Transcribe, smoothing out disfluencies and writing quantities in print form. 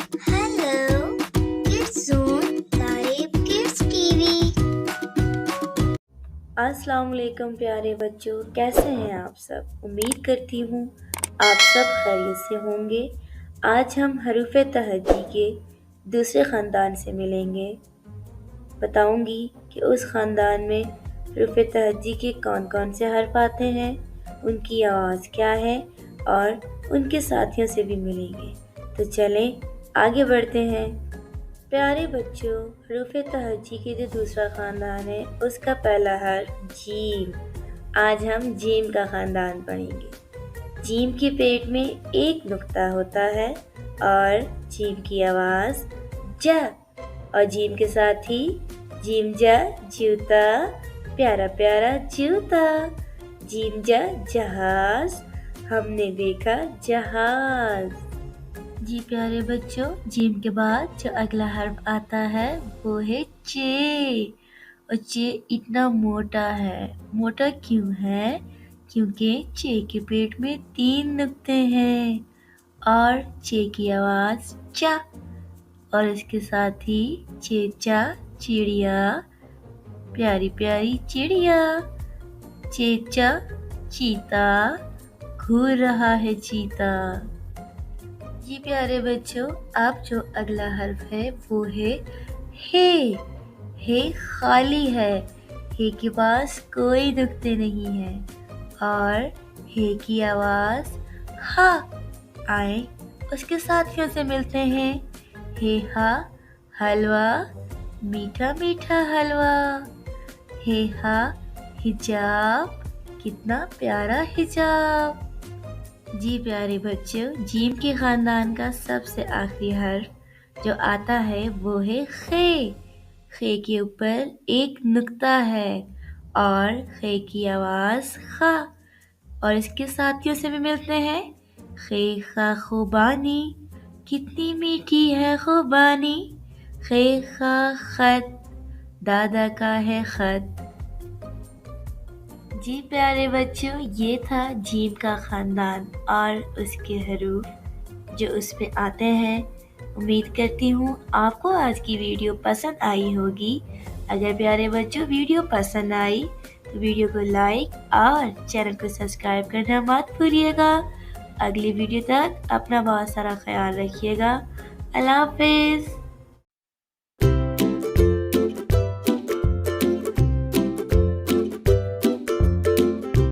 Hello, Kids Zone, Tarif Kids TV। अस्सलाम वालेकुम प्यारे बच्चों, कैसे हैं आप सब। उम्मीद करती हूँ आप सब खैरियत से होंगे। आज हम हरूफ तहज्जी के दूसरे ख़ानदान से मिलेंगे। बताऊंगी कि उस ख़ानदान में हरूफ तहज्जी के कौन कौन से हर्फ आते हैं, उनकी आवाज़ क्या है और उनके साथियों से भी मिलेंगे। तो चलें आगे बढ़ते हैं। प्यारे बच्चों, हरूफ तहज्जी के जो दूसरा ख़ानदान है उसका पहला हर्फ जीम। आज हम जीम का ख़ानदान पढ़ेंगे। जीम के पेट में एक नुक्ता होता है और जीम की आवाज़ ज, और जीम के साथ ही जीम जा जूता, प्यारा प्यारा जूता। जीम जा जहाज, हमने देखा जहाज। जी प्यारे बच्चों, जीम के बाद जो अगला हर्फ आता है वो है चे। और चे इतना मोटा है। मोटा क्यों है? क्योंकि चे के पेट में 3 नुक्ते हैं और चे की आवाज़ चा, और इसके साथ ही चेचा चिड़िया, प्यारी प्यारी चिड़िया। चेचा चीता, घूर रहा है चीता। जी प्यारे बच्चों, अब जो अगला हर्फ है वो है हे। हे खाली है। हे के पास कोई नुक्ते नहीं है और हे की आवाज़ हा। आए उसके साथियों से मिलते हैं। हे हा हलवा, मीठा मीठा हलवा। हे हा हिजाब, कितना प्यारा हिजाब। जी प्यारे बच्चों, जीम के ख़ानदान का सबसे आखिरी हर्फ जो आता है वो है खे। खे के ऊपर एक नुक्ता है और खे की आवाज़ खा, और इसके साथियों से भी मिलते हैं। खे खा खुबानी, कितनी मीठी है खुबानी। खे खा खत, दादा का है खत। जी प्यारे बच्चों, ये था जीम का ख़ानदान और उसके हरूफ जो उस पे आते हैं। उम्मीद करती हूँ आपको आज की वीडियो पसंद आई होगी। अगर प्यारे बच्चों वीडियो पसंद आई तो वीडियो को लाइक और चैनल को सब्सक्राइब करना मत भूलिएगा। अगली वीडियो तक अपना बहुत सारा ख्याल रखिएगा। अल्लाह हाफिज़।